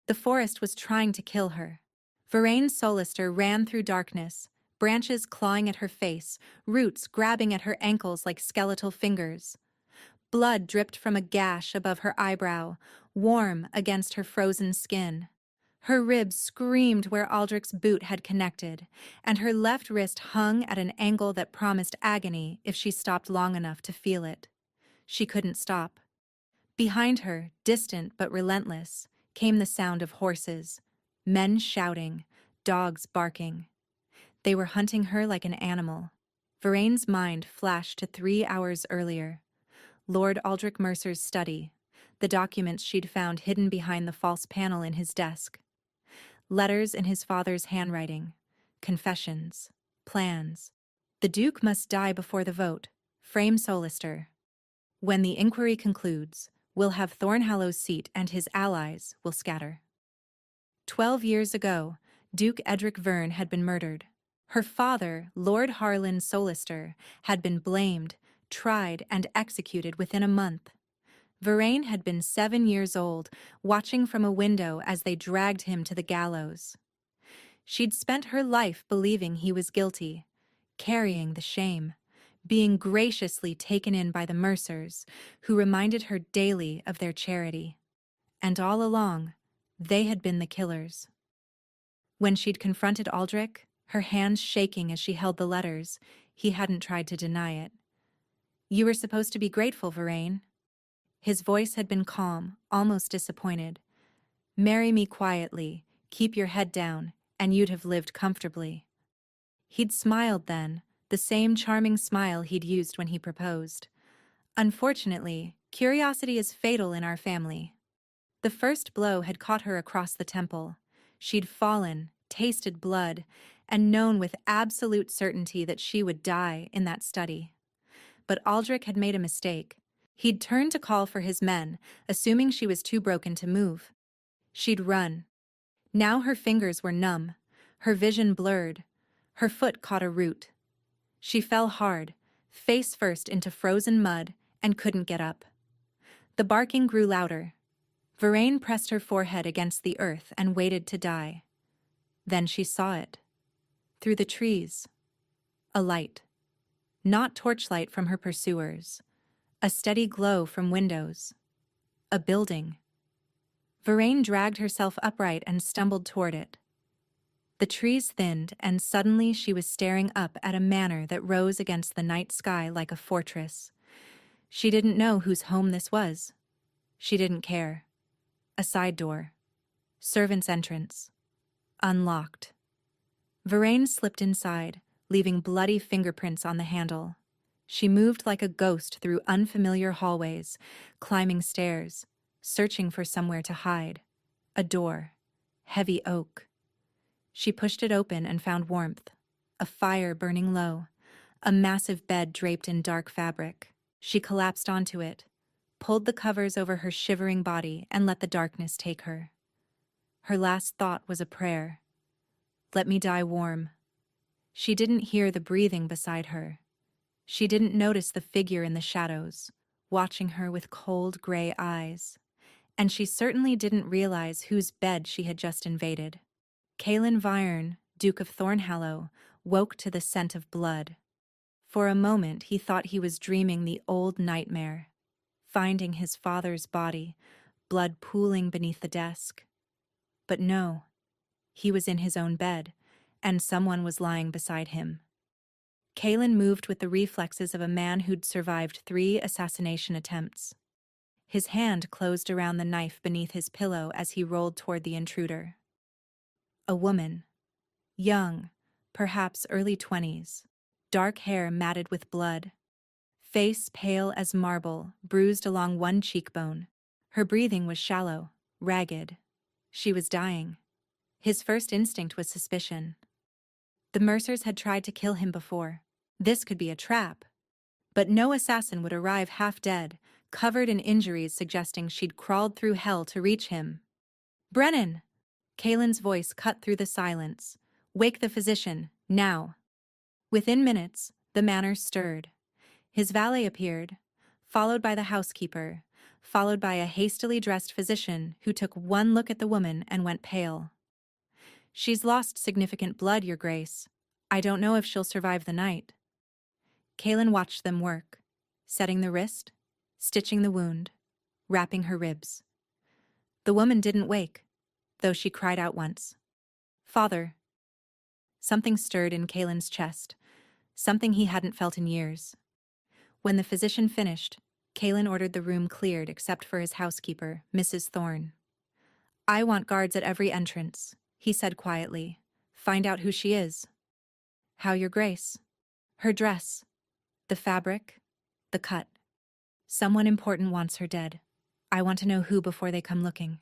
The forest was trying to kill her. Vervain Solister ran through darkness, branches clawing at her face, roots grabbing at her ankles like skeletal fingers. Blood dripped from a gash above her eyebrow, warm against her frozen skin. Her ribs screamed where Aldrich's boot had connected, and her left wrist hung at an angle that promised agony if she stopped long enough to feel it. She couldn't stop. Behind her, distant but relentless, came the sound of horses, men shouting, dogs barking. They were hunting her like an animal. Vervain's mind flashed to 3 hours earlier. Lord Aldrich Mercer's study, the documents she'd found hidden behind the false panel in his desk. Letters in his father's handwriting, confessions, plans. The Duke must die before the vote. Frame Solister. When the inquiry concludes, we'll have Thornhallow's seat and his allies will scatter. 12 years ago, Duke Edric Verne had been murdered. Her father, Lord Harlan Solister, had been blamed, tried, and executed within a month. Vervain had been 7 years old, watching from a window as they dragged him to the gallows. She'd spent her life believing he was guilty, carrying the shame, being graciously taken in by the Mercers, who reminded her daily of their charity. And all along, they had been the killers. When she'd confronted Aldrich, her hands shaking as she held the letters, he hadn't tried to deny it. "You were supposed to be grateful, Vervain." His voice had been calm, almost disappointed. "Marry me quietly, keep your head down, and you'd have lived comfortably." He'd smiled then, the same charming smile he'd used when he proposed. Unfortunately, curiosity is fatal in our family. The first blow had caught her across the temple. She'd fallen, tasted blood, and known with absolute certainty that she would die in that study. But Aldrich had made a mistake. He'd turned to call for his men, assuming she was too broken to move. She'd run. Now her fingers were numb, her vision blurred. Her foot caught a root. She fell hard, face first into frozen mud, and couldn't get up. The barking grew louder. Vervain pressed her forehead against the earth and waited to die. Then she saw it. Through the trees. A light. Not torchlight from her pursuers. A steady glow from windows. A building. Vervain dragged herself upright and stumbled toward it. The trees thinned, and suddenly she was staring up at a manor that rose against the night sky like a fortress. She didn't know whose home this was. She didn't care. A side door. Servant's entrance. Unlocked. Vervain slipped inside, leaving bloody fingerprints on the handle. She moved like a ghost through unfamiliar hallways, climbing stairs, searching for somewhere to hide. A door. Heavy oak. She pushed it open and found warmth. A fire burning low. A massive bed draped in dark fabric. She collapsed onto it, pulled the covers over her shivering body, and let the darkness take her. Her last thought was a prayer. "Let me die warm." She didn't hear the breathing beside her. She didn't notice the figure in the shadows, watching her with cold gray eyes. And she certainly didn't realize whose bed she had just invaded. Caelan Vyern, Duke of Thornhallow, woke to the scent of blood. For a moment he thought he was dreaming the old nightmare, finding his father's body, blood pooling beneath the desk. But no, he was in his own bed, and someone was lying beside him. Caelan moved with the reflexes of a man who'd survived 3 assassination attempts. His hand closed around the knife beneath his pillow as he rolled toward the intruder. A woman. Young, perhaps early 20s, dark hair matted with blood. Face pale as marble, bruised along one cheekbone. Her breathing was shallow, ragged. She was dying. His first instinct was suspicion. The Mercers had tried to kill him before. This could be a trap. But no assassin would arrive half dead, covered in injuries suggesting she'd crawled through hell to reach him. "Brennan!" Caelan's voice cut through the silence. "Wake the physician, now." Within minutes, the manor stirred. His valet appeared, followed by the housekeeper, followed by a hastily dressed physician who took one look at the woman and went pale. "She's lost significant blood, Your Grace. I don't know if she'll survive the night." Kaelin watched them work, setting the wrist, stitching the wound, wrapping her ribs. The woman didn't wake, though she cried out once. "Father." Something stirred in Kaelin's chest, something he hadn't felt in years. When the physician finished, Kaelin ordered the room cleared except for his housekeeper, Mrs. Thorne. "I want guards at every entrance," he said quietly. "Find out who she is." "How, Your Grace?" "Her dress. The fabric. The cut. Someone important wants her dead. I want to know who before they come looking."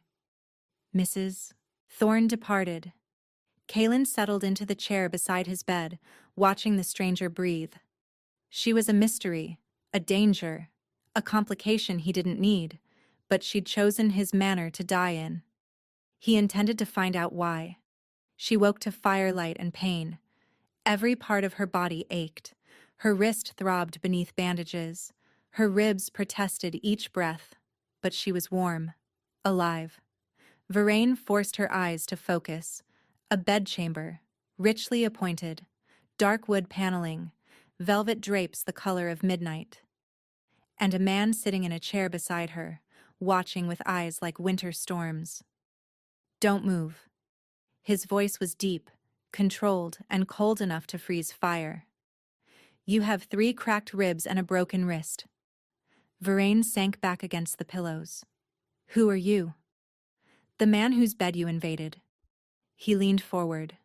Mrs. Thorne departed. Kaelin settled into the chair beside his bed, watching the stranger breathe. She was a mystery, a danger, a complication he didn't need, but she'd chosen his manner to die in. He intended to find out why. She woke to firelight and pain. Every part of her body ached. Her wrist throbbed beneath bandages. Her ribs protested each breath. But she was warm, alive. Varaine forced her eyes to focus. A bedchamber, richly appointed, dark wood paneling, velvet drapes the color of midnight. And a man sitting in a chair beside her, watching with eyes like winter storms. "Don't move." His voice was deep, controlled, and cold enough to freeze fire. "You have 3 cracked ribs and a broken wrist." Varaine sank back against the pillows. "Who are you?" "The man whose bed you invaded." He leaned forward.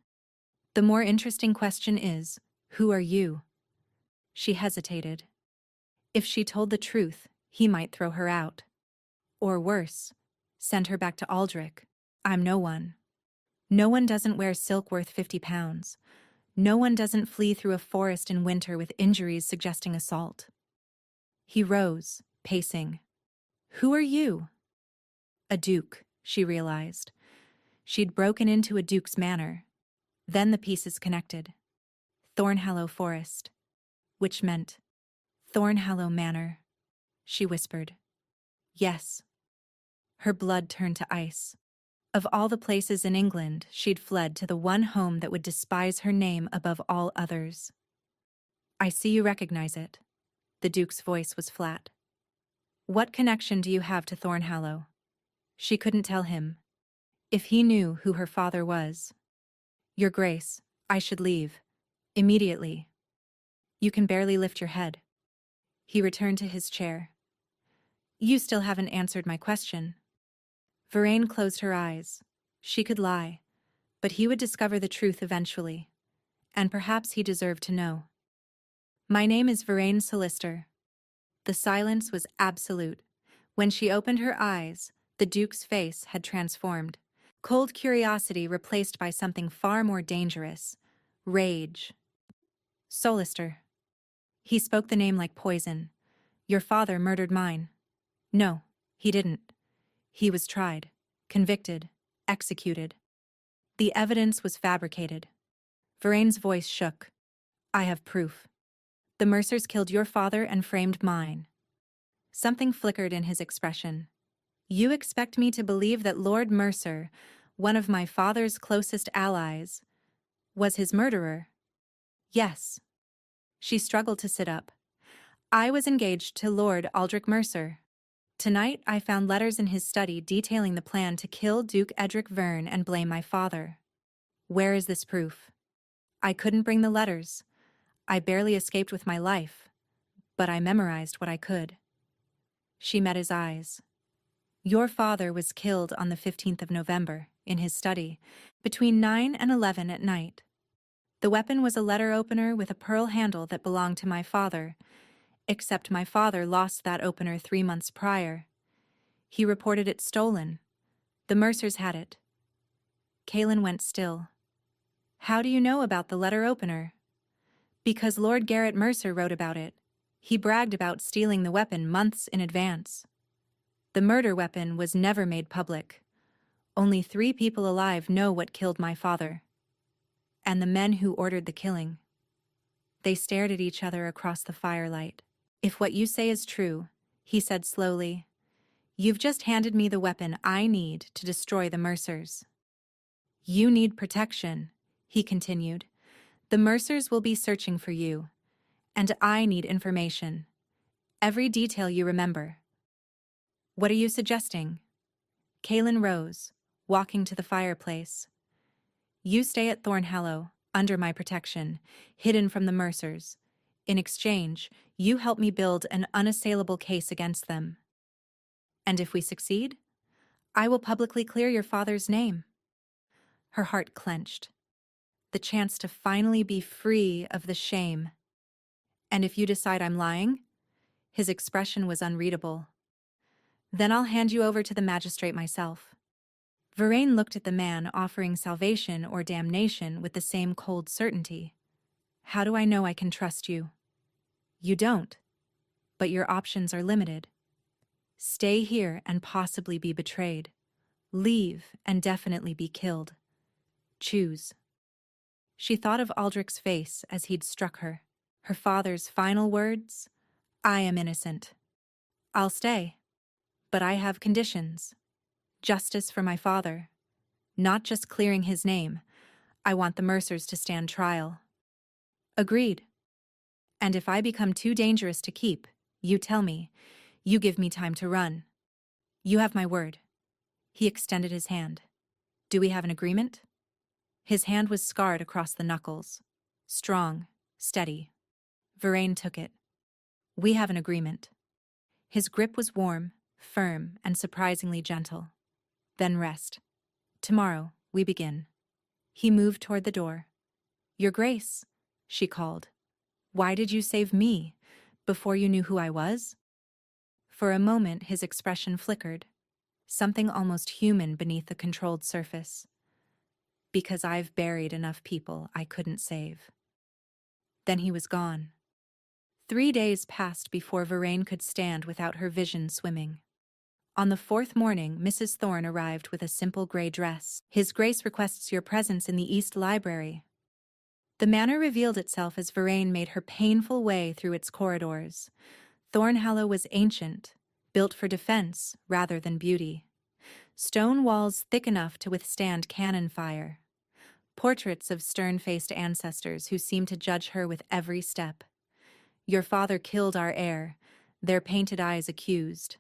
"The more interesting question is, who are you?" She hesitated. If she told the truth, he might throw her out. Or worse, send her back to Aldrich. "I'm no one. No one doesn't wear silk worth 50 pounds. No one doesn't flee through a forest in winter with injuries suggesting assault." He rose, pacing. "Who are you?" A duke, she realized. She'd broken into a duke's manor. Then the pieces connected. Thornhallow Forest. Which meant Thornhallow Manor. She whispered. "Yes." Her blood turned to ice. Of all the places in England, she'd fled to the one home that would despise her name above all others. "I see you recognize it." The Duke's voice was flat. "What connection do you have to Thornhallow?" She couldn't tell him. If he knew who her father was. "Your Grace, I should leave. Immediately." "You can barely lift your head." He returned to his chair. "You still haven't answered my question." Varaine closed her eyes. She could lie, but he would discover the truth eventually. And perhaps he deserved to know. "My name is Varaine Solister." The silence was absolute. When she opened her eyes, the Duke's face had transformed. Cold curiosity replaced by something far more dangerous. Rage. "Solister." He spoke the name like poison. "Your father murdered mine." "No, he didn't. He was tried, convicted, executed. The evidence was fabricated." Varaine's voice shook. "I have proof. The Mercers killed your father and framed mine." Something flickered in his expression. "You expect me to believe that Lord Mercer, one of my father's closest allies, was his murderer?" "Yes." She struggled to sit up. "I was engaged to Lord Aldrich Mercer. Tonight I found letters in his study detailing the plan to kill Duke Edric Verne and blame my father. Where is this proof? I couldn't bring the letters. I barely escaped with my life, but I memorized what I could." She met his eyes. "Your father was killed on the 15th of November, in his study, between 9 and 11 at night. The weapon was a letter opener with a pearl handle that belonged to my father, except my father lost that opener 3 months prior. He reported it stolen. The Mercers had it." Kaelin went still. "How do you know about the letter opener?" "Because Lord Garrett Mercer wrote about it. He bragged about stealing the weapon months in advance. The murder weapon was never made public. Only 3 people alive know what killed my father. And the men who ordered the killing." They stared at each other across the firelight. "If what you say is true," he said slowly, You've just handed me the weapon I need to destroy the Mercers. You need protection, he continued. The Mercers will be searching for you, and I need information. Every detail you remember. What are you suggesting? Kaelin rose, walking to the fireplace. You stay at Thornhallow, under my protection, hidden from the Mercers. In exchange, you help me build an unassailable case against them. And if we succeed, I will publicly clear your father's name. Her heart clenched. The chance to finally be free of the shame. And if you decide I'm lying? His expression was unreadable. Then I'll hand you over to the magistrate myself. Varain looked at the man offering salvation or damnation with the same cold certainty. How do I know I can trust you? You don't, but your options are limited. Stay here and possibly be betrayed. Leave and definitely be killed. Choose. She thought of Aldrich's face as he'd struck her. Her father's final words, I am innocent. I'll stay, but I have conditions. Justice for my father. Not just clearing his name. I want the Mercers to stand trial. Agreed. And if I become too dangerous to keep, you tell me. You give me time to run. You have my word. He extended his hand. Do we have an agreement? His hand was scarred across the knuckles. Strong, steady. Varain took it. We have an agreement. His grip was warm, firm, and surprisingly gentle. Then rest. Tomorrow, we begin. He moved toward the door. Your Grace, she called. Why did you save me, before you knew who I was? For a moment his expression flickered, something almost human beneath the controlled surface. Because I've buried enough people I couldn't save. Then he was gone. 3 days passed before Varain could stand without her vision swimming. On the 4th morning, Mrs. Thorne arrived with a simple gray dress. His Grace requests your presence in the East Library. The manor revealed itself as Varain made her painful way through its corridors. Thornhallow was ancient, built for defense rather than beauty. Stone walls thick enough to withstand cannon fire. Portraits of stern-faced ancestors who seemed to judge her with every step. Your father killed our heir, their painted eyes accused.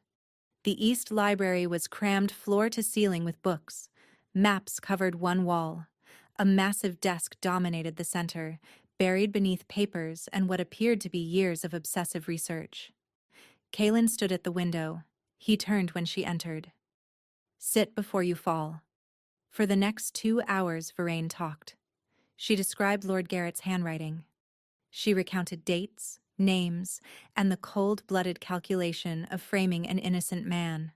The East Library was crammed floor to ceiling with books. Maps covered one wall. A massive desk dominated the center, buried beneath papers and what appeared to be years of obsessive research. Kaelin stood at the window. He turned when she entered. Sit before you fall. For the next 2 hours, Varain talked. She described Lord Garrett's handwriting. She recounted dates, names, and the cold-blooded calculation of framing an innocent man.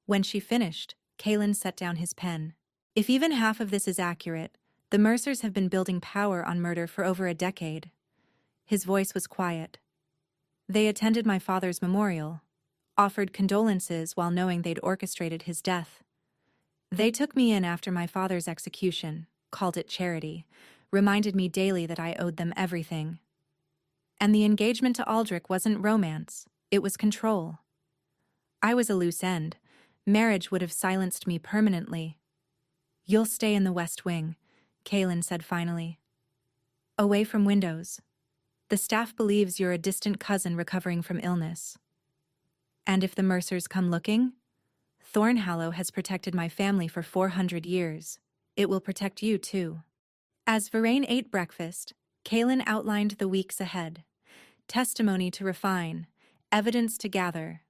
When she finished, Kaelin set down his pen. If even half of this is accurate, the Mercers have been building power on murder for over a decade. His voice was quiet. They attended my father's memorial, offered condolences while knowing they'd orchestrated his death. They took me in after my father's execution, called it charity, reminded me daily that I owed them everything. And the engagement to Aldrich wasn't romance, it was control. I was a loose end. Marriage would have silenced me permanently. You'll stay in the West Wing, Kaelin said finally. Away from windows. The staff believes you're a distant cousin recovering from illness. And if the Mercers come looking? Thornhallow has protected my family for 400 years. It will protect you too. As Varain ate breakfast, Kaelin outlined the weeks ahead. Testimony to refine, evidence to gather,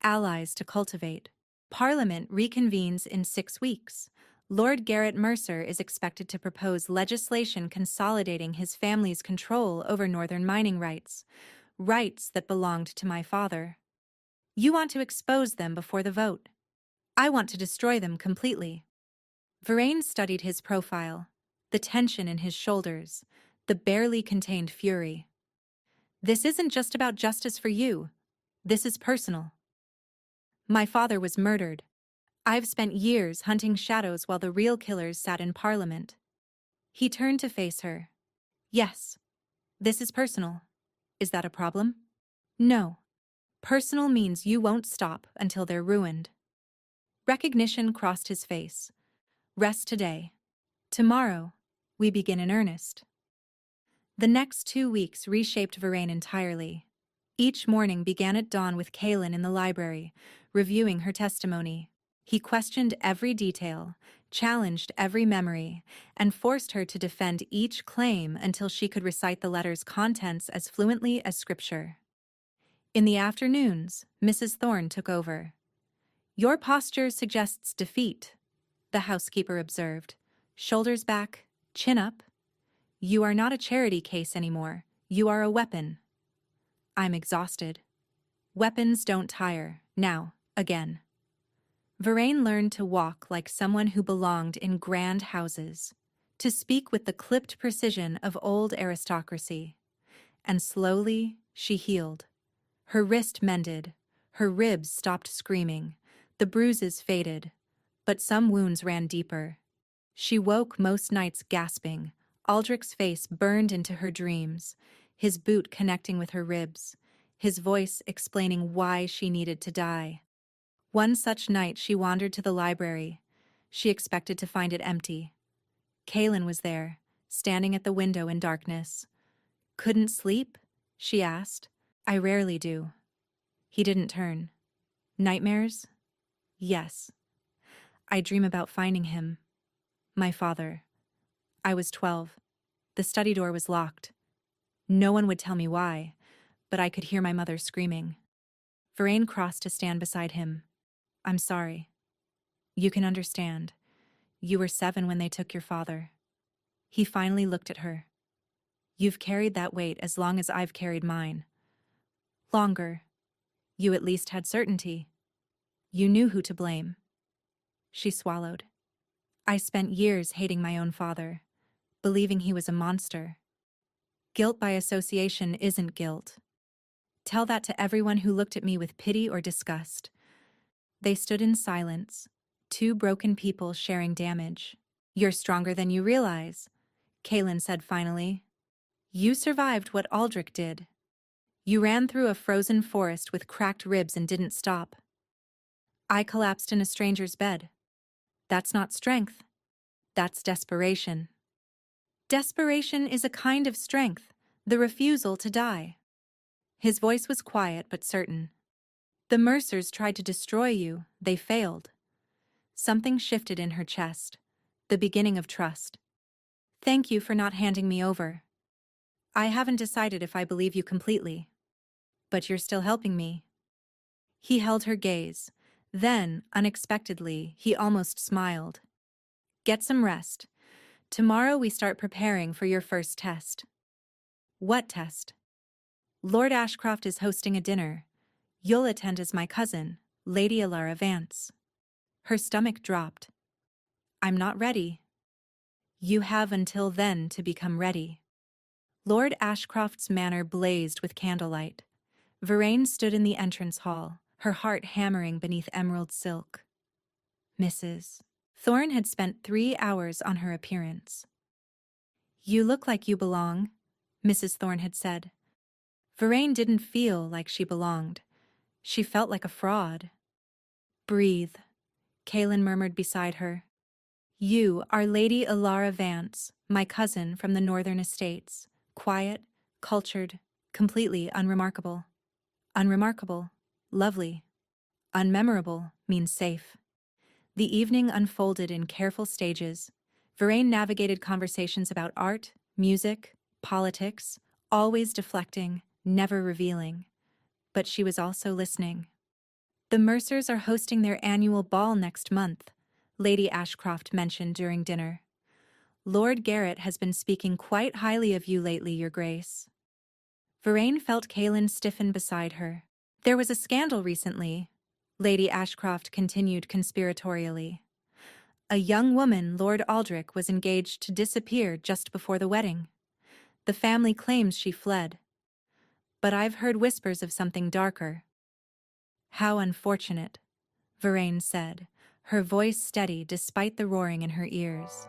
allies to cultivate. Parliament reconvenes in 6 weeks. Lord Garrett Mercer is expected to propose legislation consolidating his family's control over northern mining rights, rights that belonged to my father. You want to expose them before the vote. I want to destroy them completely. Varain studied his profile, the tension in his shoulders, the barely contained fury. This isn't just about justice for you. This is personal. My father was murdered. I've spent years hunting shadows while the real killers sat in Parliament. He turned to face her. Yes, this is personal. Is that a problem? No. Personal means you won't stop until they're ruined. Recognition crossed his face. Rest today. Tomorrow, we begin in earnest. The next 2 weeks reshaped Varain entirely. Each morning began at dawn with Kaelin in the library, reviewing her testimony. He questioned every detail, challenged every memory, and forced her to defend each claim until she could recite the letter's contents as fluently as scripture. In the afternoons, Mrs. Thorne took over. "Your posture suggests defeat," the housekeeper observed. "Shoulders back, chin up. You are not a charity case anymore. You are a weapon." "I'm exhausted." "Weapons don't tire. Now, again." Varain learned to walk like someone who belonged in grand houses, to speak with the clipped precision of old aristocracy. And slowly, she healed. Her wrist mended, her ribs stopped screaming, the bruises faded, but some wounds ran deeper. She woke most nights gasping, Aldrich's face burned into her dreams, his boot connecting with her ribs, his voice explaining why she needed to die. One such night she wandered to the library. She expected to find it empty. Kaelin was there, standing at the window in darkness. "Couldn't sleep?" she asked. "I rarely do." He didn't turn. "Nightmares?" "Yes. I dream about finding him. My father. I was 12. The study door was locked. No one would tell me why, but I could hear my mother screaming." Varain crossed to stand beside him. "I'm sorry. You can understand. You were 7 when they took your father." He finally looked at her. "You've carried that weight as long as I've carried mine. Longer. You at least had certainty. You knew who to blame." She swallowed. "I spent years hating my own father, believing he was a monster. Guilt by association isn't guilt. Tell that to everyone who looked at me with pity or disgust." They stood in silence, 2 broken people sharing damage. "You're stronger than you realize," Kaelin said finally. "You survived what Aldrich did. You ran through a frozen forest with cracked ribs and didn't stop. I collapsed in a stranger's bed. That's not strength. That's desperation. Desperation is a kind of strength, the refusal to die." His voice was quiet but certain. "The Mercers tried to destroy you. They failed." Something shifted in her chest, the beginning of trust. "Thank you for not handing me over. I haven't decided if I believe you completely. But you're still helping me." He held her gaze. Then, unexpectedly, he almost smiled. "Get some rest. Tomorrow we start preparing for your first test." "What test?" "Lord Ashcroft is hosting a dinner. You'll attend as my cousin, Lady Alara Vance." Her stomach dropped. "I'm not ready." "You have until then to become ready." Lord Ashcroft's manor blazed with candlelight. Varain stood in the entrance hall, her heart hammering beneath emerald silk. "Mrs. Thorne had spent 3 hours on her appearance. "You look like you belong," Mrs. Thorne had said. Varain didn't feel like she belonged. She felt like a fraud. "Breathe," Kaelin murmured beside her. "You are Lady Alara Vance, my cousin from the Northern Estates. Quiet, cultured, completely unremarkable." Unremarkable, lovely. Unmemorable means safe. The evening unfolded in careful stages. Varain navigated conversations about art, music, politics, always deflecting, never revealing. But she was also listening. "The Mercers are hosting their annual ball next month," Lady Ashcroft mentioned during dinner. "Lord Garrett has been speaking quite highly of you lately, Your Grace." Varain felt Kaelin stiffen beside her. "There was a scandal recently," Lady Ashcroft continued conspiratorially. "A young woman, Lord Aldrich, was engaged to disappear just before the wedding. The family claims she fled. But I've heard whispers of something darker." "How unfortunate," Varain said, her voice steady despite the roaring in her ears.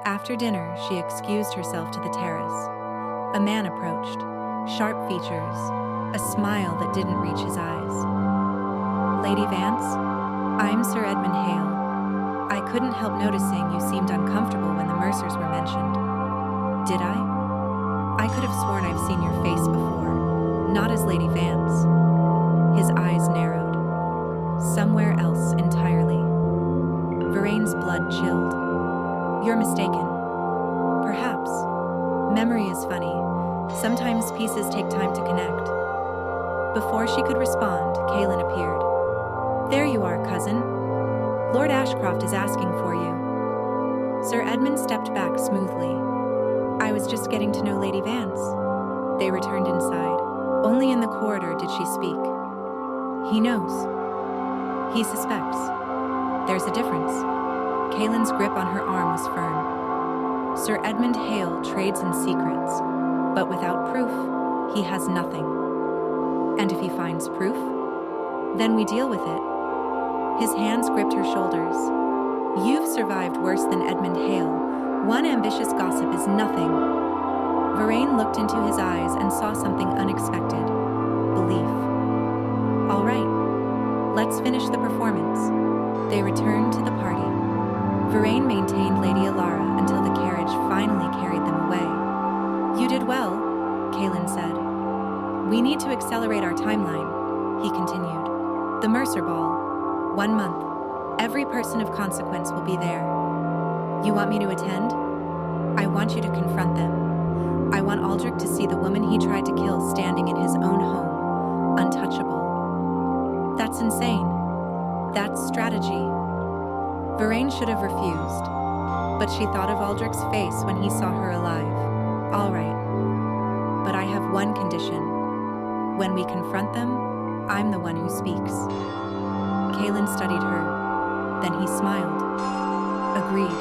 After dinner, she excused herself to the terrace. A man approached, sharp features, a smile that didn't reach his eyes. "Lady Vance, I'm Sir Edmund Hale. I couldn't help noticing you seemed uncomfortable when the Mercers were mentioned. Did I? I could have sworn I've seen your face before, not as Lady Vance." His eyes narrowed. "Somewhere else entirely." Varaine's blood chilled. "You're mistaken. Perhaps. Memory is funny. Sometimes pieces take time to connect." Before she could respond, Kaelin appeared. "There you are, cousin. Lord Ashcroft is asking for you." Sir Edmund stepped back smoothly. "I was just getting to know Lady Vance." They returned inside. Only in the corridor did she speak. "He knows. He suspects. There's a difference." Kaelin's grip on her arm was firm. "Sir Edmund Hale trades in secrets, but without proof, he has nothing. And if he finds proof, then we deal with it." His hands gripped her shoulders. "You've survived worse than Edmund Hale. One ambitious gossip is nothing." Varaine looked into his eyes and saw something unexpected. Belief. "All right, let's finish the performance." They returned to the party. Varaine maintained Lady Alara until the carriage finally carried them away. "You did well," Kaelin said. "We need to accelerate our timeline," he continued. "The Mercer Ball. 1 month. Every person of consequence will be there. You want me to attend? I want you to confront them. I want Aldrich to see the woman he tried to kill standing in his own home, untouchable." "That's insane. That's strategy." Varaine should have refused, but she thought of Aldrich's face when he saw her alive. "All right. But I have one condition. When we confront them, I'm the one who speaks." Kaelin studied her. Then he smiled. "Agreed."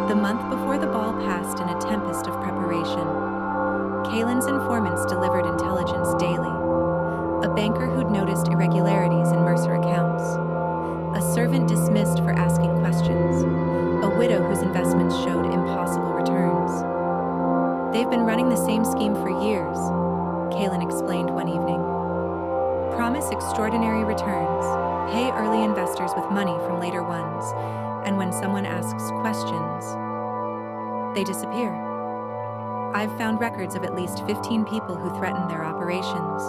The month before the ball passed in a tempest of preparation. Kaelin's informants delivered intelligence daily. A banker who'd noticed irregularities in Mercer accounts. A servant dismissed for asking questions. A widow whose investments showed impossible returns. "They've been running the same scheme for years," Kaelin explained one evening. "Promise extraordinary returns, pay early investors with money from later ones, and when someone asks questions, they disappear. I've found records of at least 15 people who threatened their operations.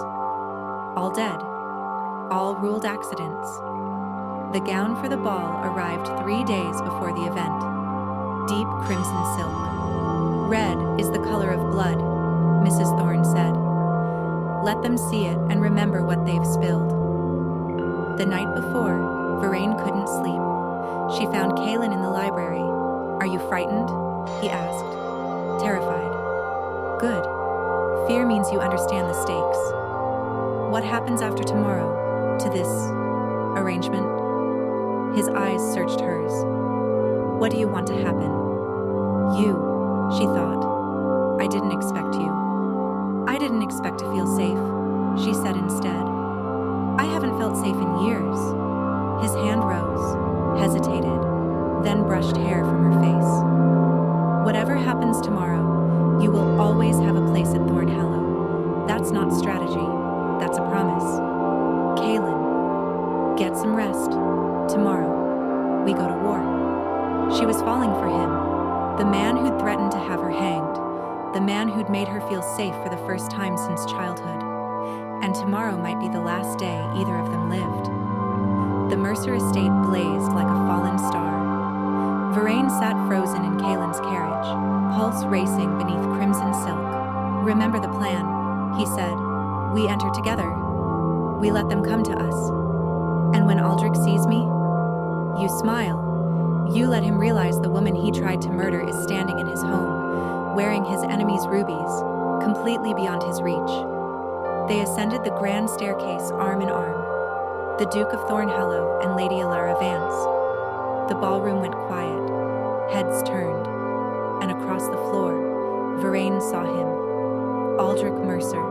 All dead. All ruled accidents." The gown for the ball arrived 3 days before the event. Deep crimson silk. "Red is the color of blood," Mrs. Thorne said. "Let them see it and remember what they've spilled." The night before, Varaine couldn't sleep. She found Kaelin in the library. "Are you frightened?" he asked. "Terrified." "Good. Fear means you understand the stakes. What happens after tomorrow to this arrangement?" His eyes searched hers. "What do you want to happen?" "You," she thought. "I didn't expect you." "I didn't expect to feel safe," she said instead. "I haven't felt safe in years." His hand rose, hesitated, then brushed hair from her face. "Whatever happens tomorrow, you will always have a place at Thornhallow. That's not strategy, that's a promise. Kaelin, get some rest. Tomorrow, we go to war." She was falling for him, the man who'd threatened to have her hanged, the man who'd made her feel safe for the first time since childhood. And tomorrow might be the last day either of them lived. The Mercer estate blazed like a fallen star. Varaine sat frozen in Kaelin's carriage, pulse racing beneath crimson silk. "Remember the plan," he said. "We enter together. We let them come to us. And when Aldrich sees me, you smile. You let him realize the woman he tried to murder is standing in his home, wearing his enemy's rubies, completely beyond his reach." They ascended the grand staircase arm in arm. The Duke of Thornhallow and Lady Alara Vance. The ballroom went quiet. Heads turned. And across the floor, Varaine saw him. Aldrich Mercer.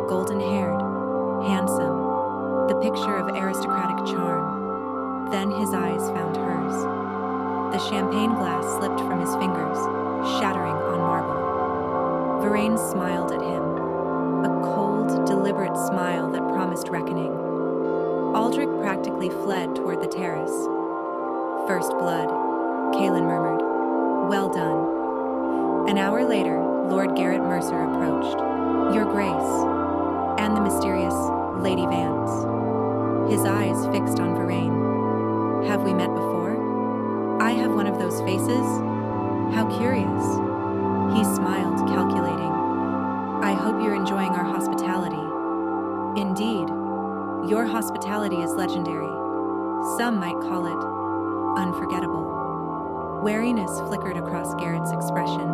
Golden-haired. Handsome. The picture of aristocratic charm. Then his eyes found hers. The champagne glass slipped from his fingers, shattering on marble. Varaine smiled at him. A cold, deliberate smile that promised reckoning. Aldrich practically fled toward the terrace. "First blood," Kaelin murmured. "Well done." An hour later, Lord Garrett Mercer approached. "Your Grace," and the mysterious Lady Vance. His eyes fixed on Varaine. "Have we met before? I have one of those faces? How curious." He smiled, calculating. "I hope you're enjoying our hospitality." "Indeed. Your hospitality is legendary. Some might call it unforgettable." Wariness flickered across Garrett's expression.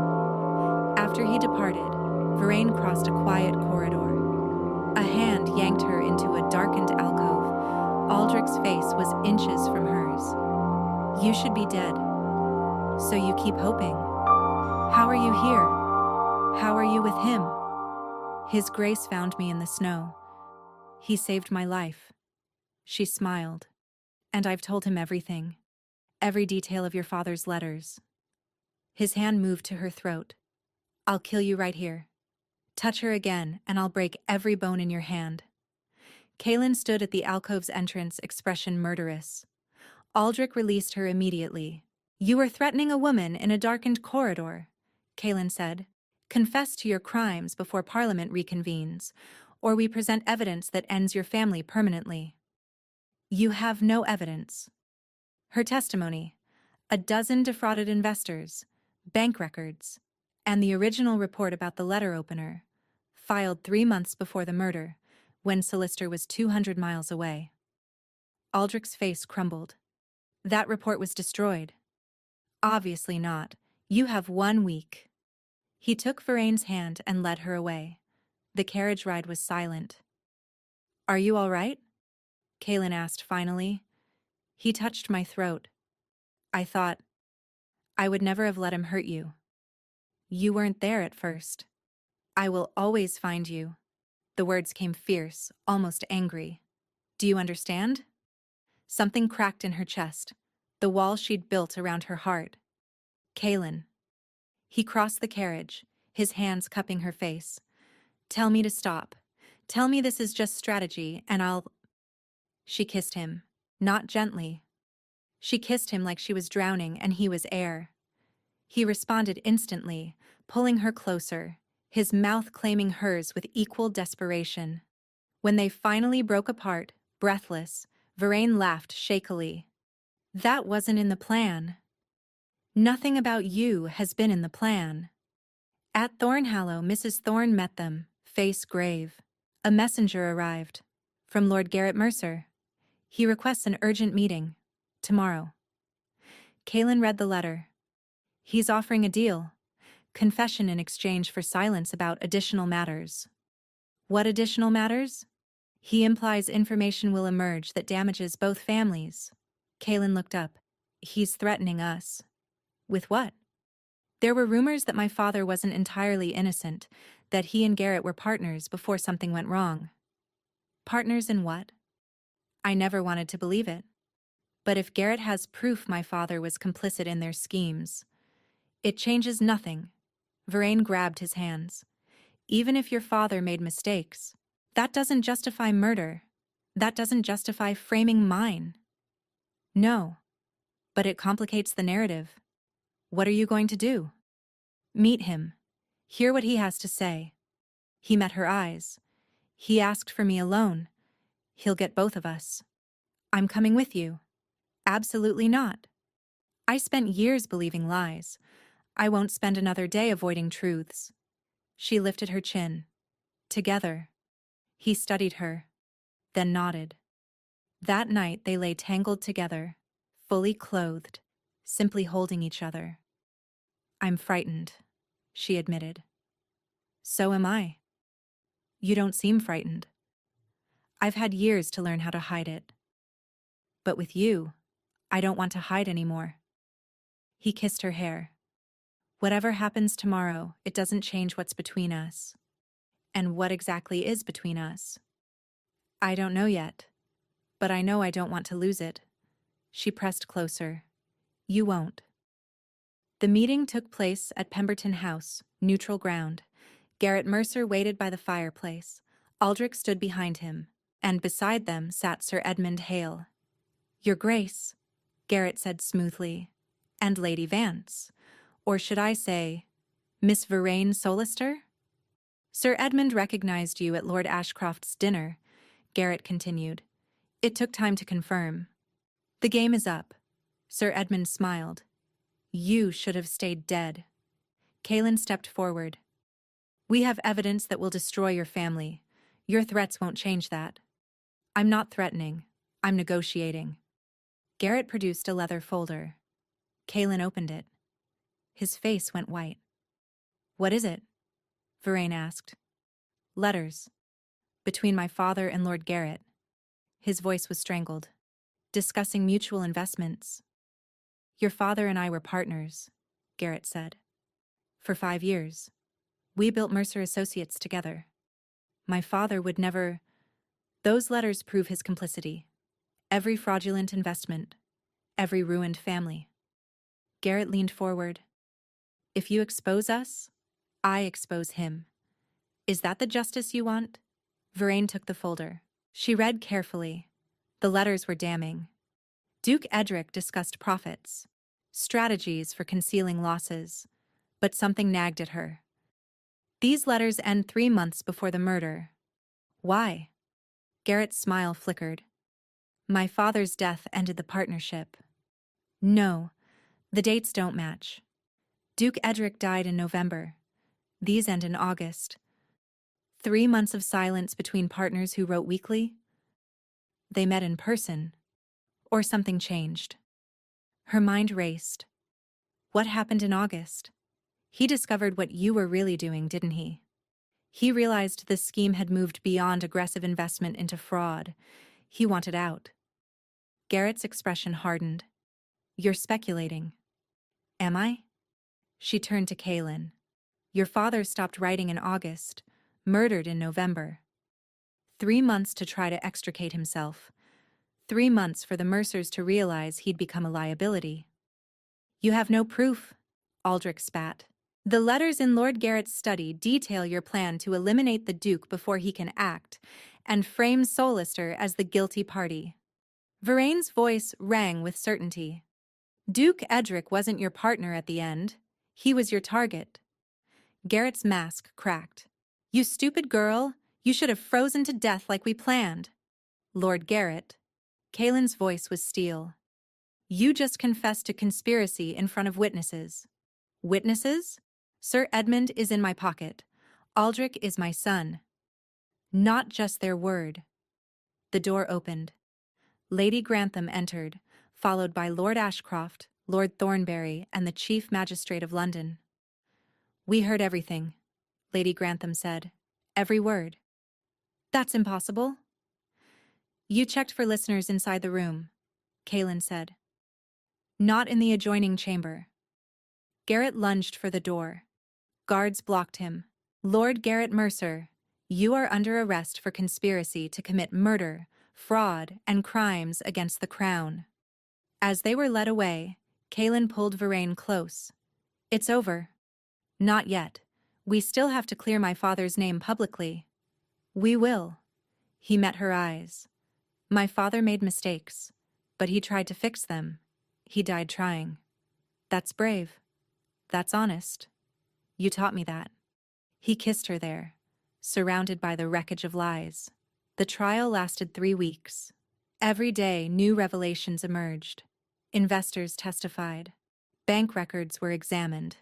After he departed, Varaine crossed a quiet corridor. A hand yanked her into a darkened alcove. Aldrich's face was inches from hers. "You should be dead. So you keep hoping. How are you here? How are you with him?" "His Grace found me in the snow. He saved my life." She smiled. "And I've told him everything. Every detail of your father's letters." His hand moved to her throat. "I'll kill you right here. Touch her again, and I'll break every bone in your hand." Kaelin stood at the alcove's entrance, expression murderous. Aldrich released her immediately. "You are threatening a woman in a darkened corridor," Kaelin said. "Confess to your crimes before Parliament reconvenes, or we present evidence that ends your family permanently." "You have no evidence." Her testimony: a dozen defrauded investors, bank records, and the original report about the letter opener, filed 3 months before the murder, when Solicitor was 200 miles away. Aldrich's face crumbled. "That report was destroyed." "Obviously not. You have 1 week." He took Varaine's hand and led her away. The carriage ride was silent. "Are you all right?" Kaelin asked finally. "He touched my throat. I thought I would never have let him hurt you. You weren't there at first. I will always find you." The words came fierce, almost angry. "Do you understand?" Something cracked in her chest, the wall she'd built around her heart. "Kaelin." He crossed the carriage, his hands cupping her face. "Tell me to stop. Tell me this is just strategy, and I'll—" She kissed him, not gently. She kissed him like she was drowning and he was air. He responded instantly, pulling her closer, his mouth claiming hers with equal desperation. When they finally broke apart, breathless, Varaine laughed shakily. "That wasn't in the plan." "Nothing about you has been in the plan." At Thornhallow, Mrs. Thorne met them, face grave. A messenger arrived. From Lord Garrett Mercer. He requests an urgent meeting. Tomorrow. Kaelin read the letter. He's offering a deal. Confession in exchange for silence about additional matters. What additional matters? He implies information will emerge that damages both families. Kaelin looked up. He's threatening us. With what? There were rumors that my father wasn't entirely innocent, that he and Garrett were partners before something went wrong. Partners in what? I never wanted to believe it. But if Garrett has proof my father was complicit in their schemes, it changes nothing. Varaine grabbed his hands. Even if your father made mistakes, that doesn't justify murder. That doesn't justify framing mine. No. But it complicates the narrative. What are you going to do? Meet him. Hear what he has to say. He met her eyes. He asked for me alone. He'll get both of us. I'm coming with you. Absolutely not. I spent years believing lies. I won't spend another day avoiding truths. She lifted her chin. Together. He studied her, then nodded. That night they lay tangled together, fully clothed, simply holding each other. I'm frightened, she admitted. So am I. You don't seem frightened. I've had years to learn how to hide it. But with you, I don't want to hide anymore. He kissed her hair. Whatever happens tomorrow, it doesn't change what's between us. And what exactly is between us? I don't know yet, but I know I don't want to lose it. She pressed closer. You won't. The meeting took place at Pemberton House, neutral ground. Garrett Mercer waited by the fireplace. Aldrich stood behind him, and beside them sat Sir Edmund Hale. "Your Grace," Garrett said smoothly, "and Lady Vance. Or should I say, Miss Veraine Solister?" "Sir Edmund recognized you at Lord Ashcroft's dinner," Garrett continued. "It took time to confirm. The game is up." Sir Edmund smiled. "You should have stayed dead." Kaelin stepped forward. "We have evidence that will destroy your family. Your threats won't change that." "I'm not threatening. I'm negotiating." Garrett produced a leather folder. Kaelin opened it. His face went white. "What is it?" Veraine asked. "Letters. Between my father and Lord Garrett." His voice was strangled. "Discussing mutual investments." "Your father and I were partners," Garrett said. "For 5 years. We built Mercer Associates together. My father would never—" "Those letters prove his complicity. Every fraudulent investment. Every ruined family." Garrett leaned forward. "If you expose us, I expose him. Is that the justice you want?" Veraine took the folder. She read carefully. The letters were damning. Duke Edric discussed profits, strategies for concealing losses, but something nagged at her. "These letters end 3 months before the murder." "Why?" Garrett's smile flickered. "My father's death ended the partnership." "No, the dates don't match. Duke Edric died in November. These end in August. 3 months of silence between partners who wrote weekly? They met in person. Or something changed." Her mind raced. "What happened in August? He discovered what you were really doing, didn't he? He realized the scheme had moved beyond aggressive investment into fraud. He wanted out." Garrett's expression hardened. "You're speculating." "Am I?" She turned to Kaelin. "Your father stopped writing in August, murdered in November. 3 months to try to extricate himself. 3 months for the Mercers to realize he'd become a liability." "You have no proof," Aldrich spat. "The letters in Lord Garrett's study detail your plan to eliminate the Duke before he can act, and frame Solister as the guilty party." Veraine's voice rang with certainty. "Duke Edric wasn't your partner at the end. He was your target." Garrett's mask cracked. "You stupid girl, you should have frozen to death like we planned." "Lord Garrett." Kaelin's voice was steel. "You just confessed to conspiracy in front of witnesses." "Witnesses? Sir Edmund is in my pocket. Aldrich is my son." "Not just their word." The door opened. Lady Grantham entered, followed by Lord Ashcroft, Lord Thornbury, and the Chief Magistrate of London. "We heard everything," Lady Grantham said. "Every word." "That's impossible." "You checked for listeners inside the room," Kaelin said. "Not in the adjoining chamber." Garrett lunged for the door. Guards blocked him. "Lord Garrett Mercer, you are under arrest for conspiracy to commit murder, fraud, and crimes against the Crown." As they were led away, Kaelin pulled Veraine close. "It's over." "Not yet. We still have to clear my father's name publicly." "We will." He met her eyes. "My father made mistakes, but he tried to fix them. He died trying. That's brave. That's honest. You taught me that." He kissed her there, surrounded by the wreckage of lies. The trial lasted 3 weeks. Every day, new revelations emerged. Investors testified. Bank records were examined.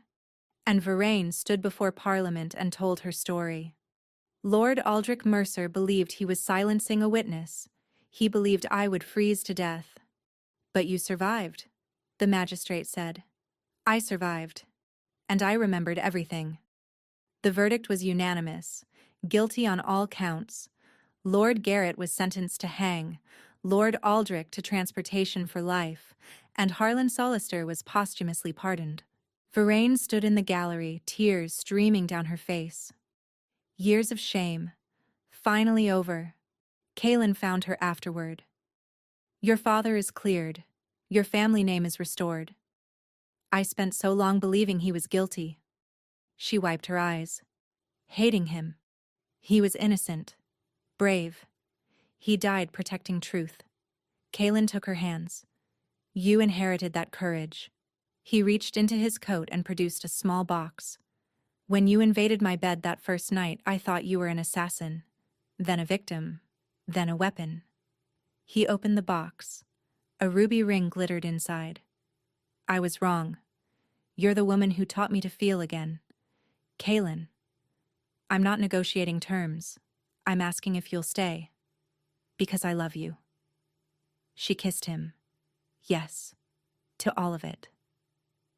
And Veraine stood before Parliament and told her story. "Lord Aldrich Mercer believed he was silencing a witness. He believed I would freeze to death." "But you survived," the magistrate said. "I survived. And I remembered everything." The verdict was unanimous, guilty on all counts. Lord Garrett was sentenced to hang, Lord Aldrich to transportation for life, and Harlan Solister was posthumously pardoned. Veraine stood in the gallery, tears streaming down her face. Years of shame. Finally over. Kaelin found her afterward. "Your father is cleared. Your family name is restored. I spent so long believing he was guilty." She wiped her eyes. "Hating him. He was innocent." Brave. He died protecting truth. Kaylin took her hands. You inherited that courage. He reached into his coat and produced a small box. When you invaded my bed that first night, I thought you were an assassin, then a victim, then a weapon. He opened the box. A ruby ring glittered inside. I was wrong. You're the woman who taught me to feel again. Kaylin. I'm not negotiating terms. I'm asking if you'll stay. Because I love you. She kissed him. Yes. To all of it.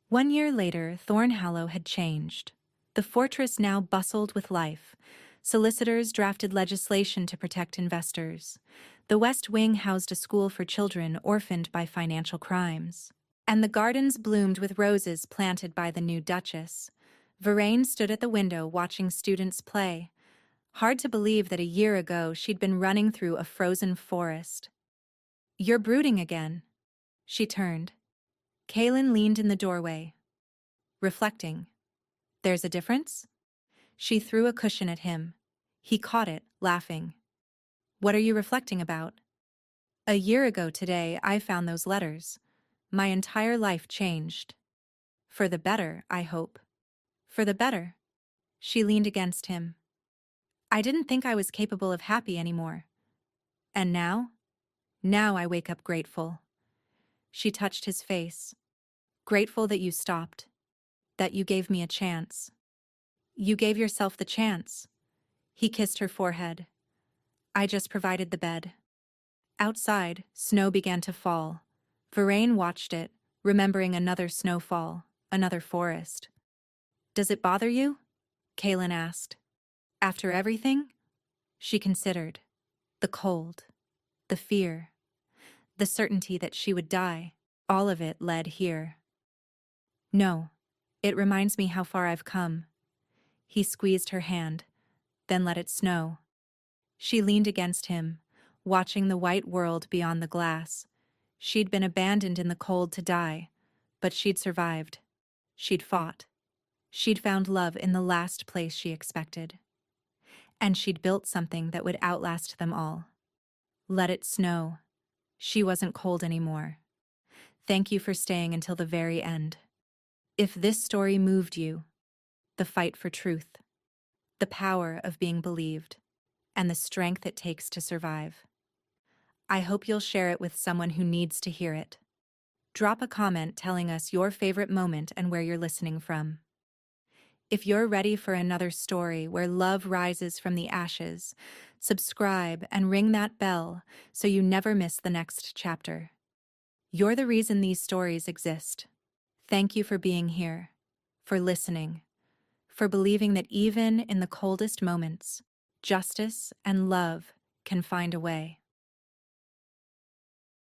1 year later, Thornhallow had changed. The fortress now bustled with life. Solicitors drafted legislation to protect investors. The West Wing housed a school for children orphaned by financial crimes. And the gardens bloomed with roses planted by the new Duchess. Varaine stood at the window watching students play. Hard to believe that a year ago she'd been running through a frozen forest. You're brooding again. She turned. Kaylin leaned in the doorway, reflecting. There's a difference? She threw a cushion at him. He caught it, laughing. What are you reflecting about? A year ago today, I found those letters. My entire life changed. For the better, I hope. For the better. She leaned against him. I didn't think I was capable of happy anymore. And now? Now I wake up grateful. She touched his face. Grateful that you stopped. That you gave me a chance. You gave yourself the chance. He kissed her forehead. I just provided the bed. Outside, snow began to fall. Varaine watched it, remembering another snowfall, another forest. Does it bother you? Kaylin asked. After everything? She considered. The cold. The fear. The certainty that she would die. All of it led here. No. It reminds me how far I've come. He squeezed her hand, then let it snow. She leaned against him, watching the white world beyond the glass. She'd been abandoned in the cold to die, but she'd survived. She'd fought. She'd found love in the last place she expected. And she'd built something that would outlast them all. Let it snow. She wasn't cold anymore. Thank you for staying until the very end. If this story moved you, the fight for truth, the power of being believed, and the strength it takes to survive, I hope you'll share it with someone who needs to hear it. Drop a comment telling us your favorite moment and where you're listening from. If you're ready for another story where love rises from the ashes, subscribe and ring that bell so you never miss the next chapter. You're the reason these stories exist. Thank you for being here, for listening, for believing that even in the coldest moments, justice and love can find a way.